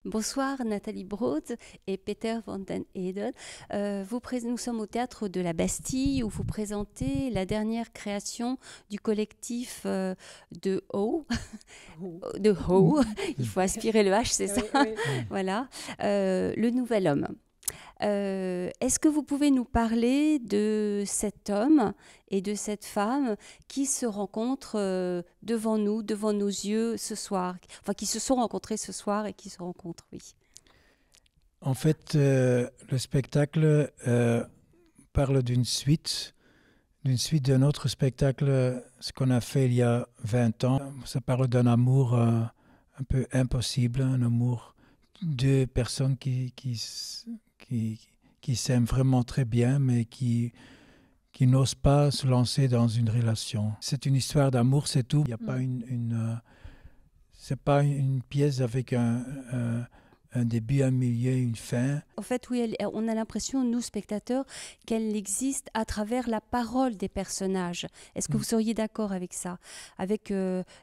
Bonsoir Nathalie Brood et Peter van den Eden. Nous sommes au théâtre de la Bastille où vous présentez la dernière création du collectif de Ho. De Ho. Il faut aspirer le H, c'est ça. Oui. Voilà. Le Nouvel Homme. Est-ce que vous pouvez nous parler de cet homme et de cette femme qui se rencontrent devant nous, devant nos yeux ce soir, enfin qui se sont rencontrés ce soir et qui se rencontrent, oui. En fait, le spectacle parle d'une suite d'un autre spectacle, ce qu'on a fait il y a 20 ans. Ça parle d'un amour un peu impossible, un amour de personnes qui s'aiment vraiment très bien, mais qui n'osent pas se lancer dans une relation. C'est une histoire d'amour, c'est tout. Il n'y a pas c'est pas une pièce avec un début, un milieu, une fin. En fait, oui, on a l'impression, nous, spectateurs, qu'elle existe à travers la parole des personnages. Est-ce que vous seriez d'accord avec ça? Avec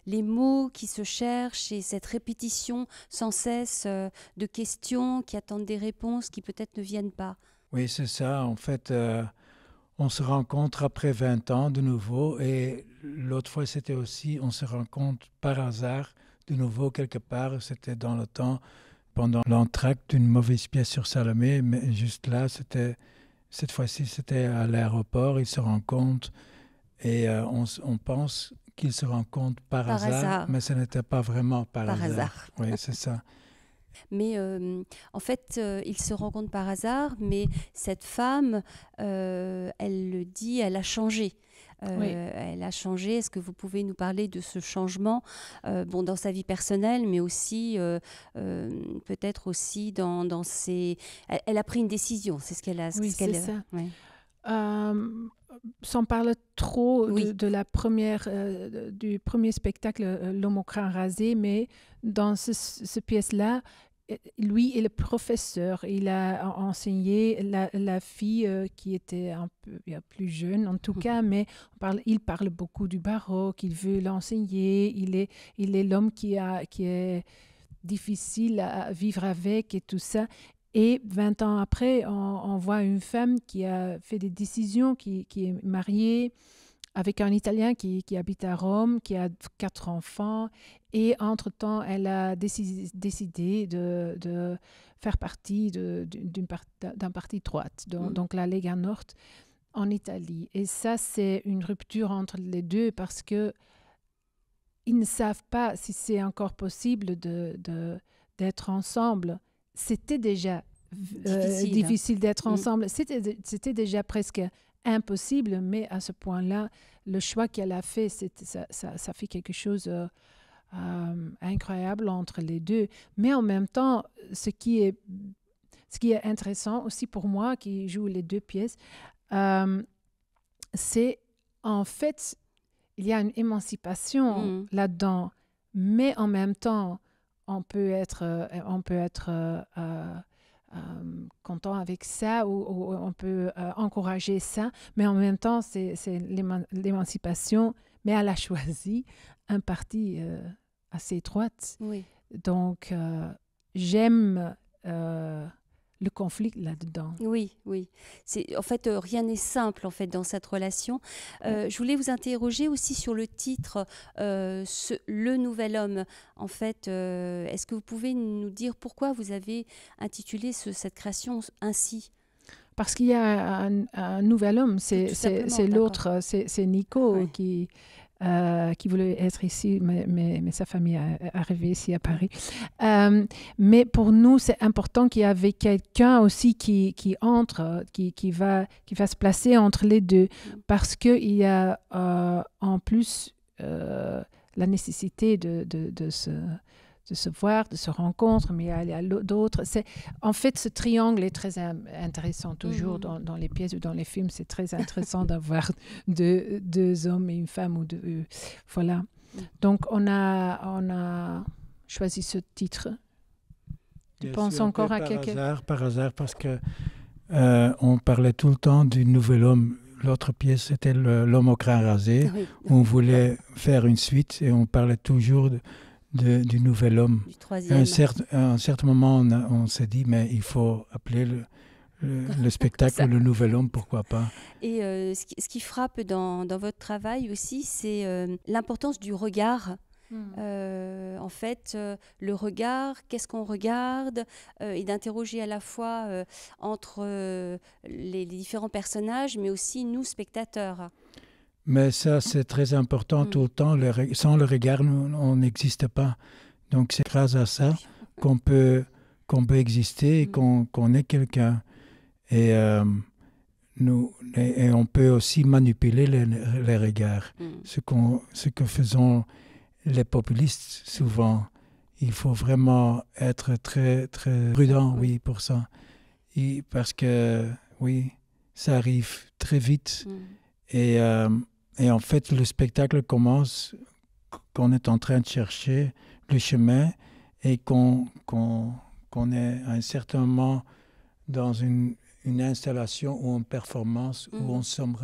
les mots qui se cherchent et cette répétition sans cesse de questions qui attendent des réponses qui peut-être ne viennent pas. Oui, c'est ça. En fait, on se rencontre après 20 ans de nouveau. Et l'autre fois, c'était aussi, on se rencontre par hasard de nouveau quelque part. C'était dans le temps pendant l'entracte d'une mauvaise pièce sur Salomé, mais juste là, cette fois-ci, c'était à l'aéroport. Ils se rencontrent et on pense qu'ils se rencontrent par hasard, mais ce n'était pas vraiment par hasard. Oui, c'est ça. Mais en fait, ils se rencontrent par hasard, mais cette femme, elle le dit, elle a changé. Oui. Elle a changé. Est-ce que vous pouvez nous parler de ce changement dans sa vie personnelle, mais aussi peut-être aussi dans ses... Elle a pris une décision, c'est ce qu'elle a... Oui, c'est ça. Ouais. Sans parler trop Oui. de la première, du premier spectacle, L'homme au crâne rasé, mais dans ce pièce-là, lui est le professeur. Il a enseigné la fille qui était un peu plus jeune, en tout cas, mais il parle beaucoup du baroque, il veut l'enseigner, il est l'homme qui est difficile à vivre avec et tout ça. Et 20 ans après, on voit une femme qui a fait des décisions, qui est mariée avec un Italien qui habite à Rome, qui a 4 enfants. Et entre-temps, elle a décidé de faire partie d'un parti droite, donc la Lega Nord, en Italie. Et ça, c'est une rupture entre les deux parce qu'ils ne savent pas si c'est encore possible d'être ensemble. C'était déjà difficile d'être ensemble. C'était déjà presque impossible, mais à ce point-là, le choix qu'elle a fait, ça fait quelque chose incroyable entre les deux. Mais en même temps, ce qui est intéressant aussi pour moi, qui joue les deux pièces, c'est en fait, il y a une émancipation là-dedans, mais en même temps, on peut être content avec ça ou on peut encourager ça, mais en même temps, c'est l'émancipation, mais elle a choisi un parti assez droite. Oui. Donc, j'aime le conflit là-dedans. Oui. En fait, rien n'est simple en fait dans cette relation. Je voulais vous interroger aussi sur le titre, Le Nouvel Homme. En fait, est-ce que vous pouvez nous dire pourquoi vous avez intitulé cette création ainsi? Parce qu'il y a un nouvel homme, c'est l'autre, c'est Nico qui voulait être ici, mais sa famille est arrivée ici à Paris. Mais pour nous, c'est important qu'il y avait quelqu'un aussi qui entre, qui va se placer entre les deux, parce qu'il y a en plus la nécessité de se voir, de se rencontrer, mais il y a d'autres. En fait, ce triangle est très intéressant toujours dans les pièces ou dans les films. C'est très intéressant d'avoir deux hommes et une femme. Voilà. Donc, on a choisi ce titre. Tu penses encore à quelqu'un? Par hasard, parce que on parlait tout le temps du nouvel homme. L'autre pièce, c'était L'homme au crâne rasé, où on voulait faire une suite et on parlait toujours du nouvel homme. Du troisième. À un certain moment, on s'est dit, mais il faut appeler le spectacle le nouvel homme, pourquoi pas. Et ce qui frappe dans votre travail aussi, c'est l'importance du regard. En fait, le regard, qu'est-ce qu'on regarde, et d'interroger à la fois entre les différents personnages, mais aussi nous, spectateurs. Mais ça, c'est très important tout le temps. Sans le regard, on n'existe pas. Donc, c'est grâce à ça qu'on peut exister et qu'on est quelqu'un. Et on peut aussi manipuler les regards. Ce que faisons les populistes souvent. Il faut vraiment être très, très prudent, oui, pour ça. Parce que, oui, ça arrive très vite. Et en fait, le spectacle commence qu'on est en train de chercher le chemin et qu'on est à un certain moment dans une installation ou une performance où on sommes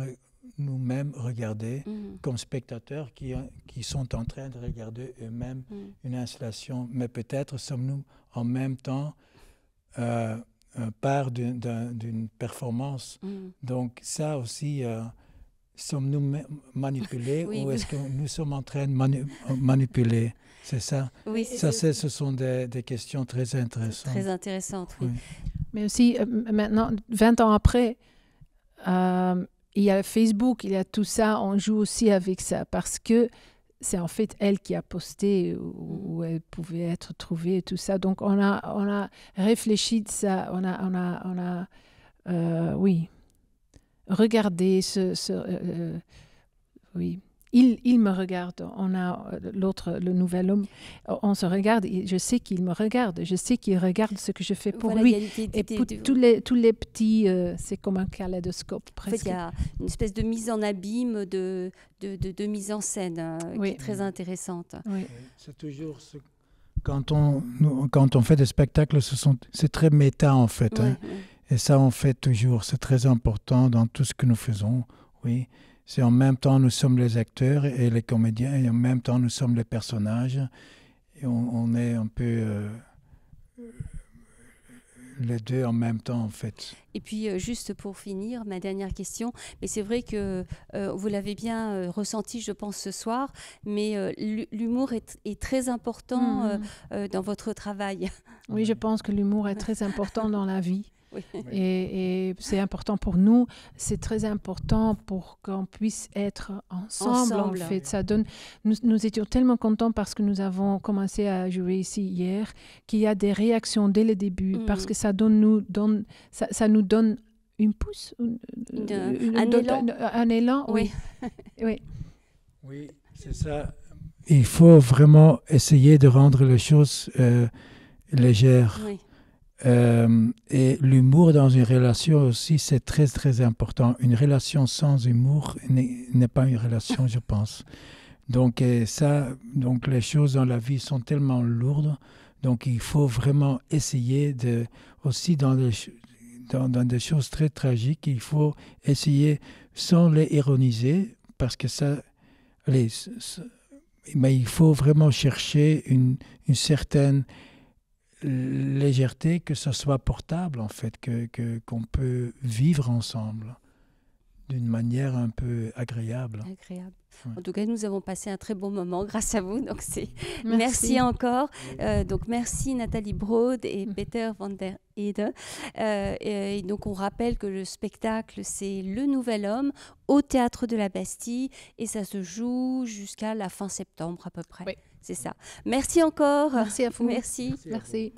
nous-mêmes regardés comme spectateurs qui sont en train de regarder eux-mêmes une installation. Mais peut-être sommes-nous en même temps part d'une performance. Donc ça aussi... sommes-nous manipulés ou est-ce que nous sommes en train de manipuler? C'est ça? Oui, ce sont des questions très intéressantes. Très intéressantes, oui. Mais aussi, maintenant, 20 ans après, il y a Facebook, il y a tout ça, on joue aussi avec ça parce que c'est en fait elle qui a posté où elle pouvait être trouvée et tout ça. Donc, on a réfléchi de ça, on a oui, regardez oui, il me regarde. On a le nouvel homme. On se regarde et je sais qu'il me regarde. Je sais qu'il regarde ce que je fais pour lui. Et pour tous les petits, c'est comme un kaléidoscope presque. En fait, il y a une espèce de mise en abîme, de mise en scène qui est très intéressante. Oui. C'est toujours quand on fait des spectacles, c'est très méta en fait. Oui, hein. Et ça, on fait toujours. C'est très important dans tout ce que nous faisons. Oui. C'est en même temps, nous sommes les acteurs et les comédiens, et en même temps, nous sommes les personnages. Et on est un peu les deux en même temps, en fait. Et puis, juste pour finir, ma dernière question, mais c'est vrai que vous l'avez bien ressenti, je pense, ce soir, mais l'humour est très important dans votre travail. Oui, je pense que l'humour est très important dans la vie. Oui. Et c'est important pour nous, c'est très important pour qu'on puisse être ensemble. En fait. Ça donne, nous étions tellement contents parce que nous avons commencé à jouer ici hier, qu'il y a des réactions dès le début, parce que ça nous donne une pousse, un élan. Oui. Oui. Oui, c'est ça. Il faut vraiment essayer de rendre les choses légères. Oui. Et l'humour dans une relation aussi, c'est très, très important. Une relation sans humour n'est pas une relation, je pense. Donc, donc, les choses dans la vie sont tellement lourdes. Donc, il faut vraiment essayer aussi dans des choses très tragiques, il faut essayer sans les ironiser, parce que mais il faut vraiment chercher une certaine légèreté, que ce soit portable en fait, qu'on peut vivre ensemble d'une manière un peu agréable. Agréable. Ouais. En tout cas, nous avons passé un très bon moment grâce à vous. Donc merci encore. Donc merci Nathalie Brood et Peter van der Ede. Et donc on rappelle que le spectacle, c'est Le Nouvel Homme au Théâtre de la Bastille et ça se joue jusqu'à la fin septembre à peu près. Oui. C'est ça. Merci encore. Merci à vous. Merci. Merci.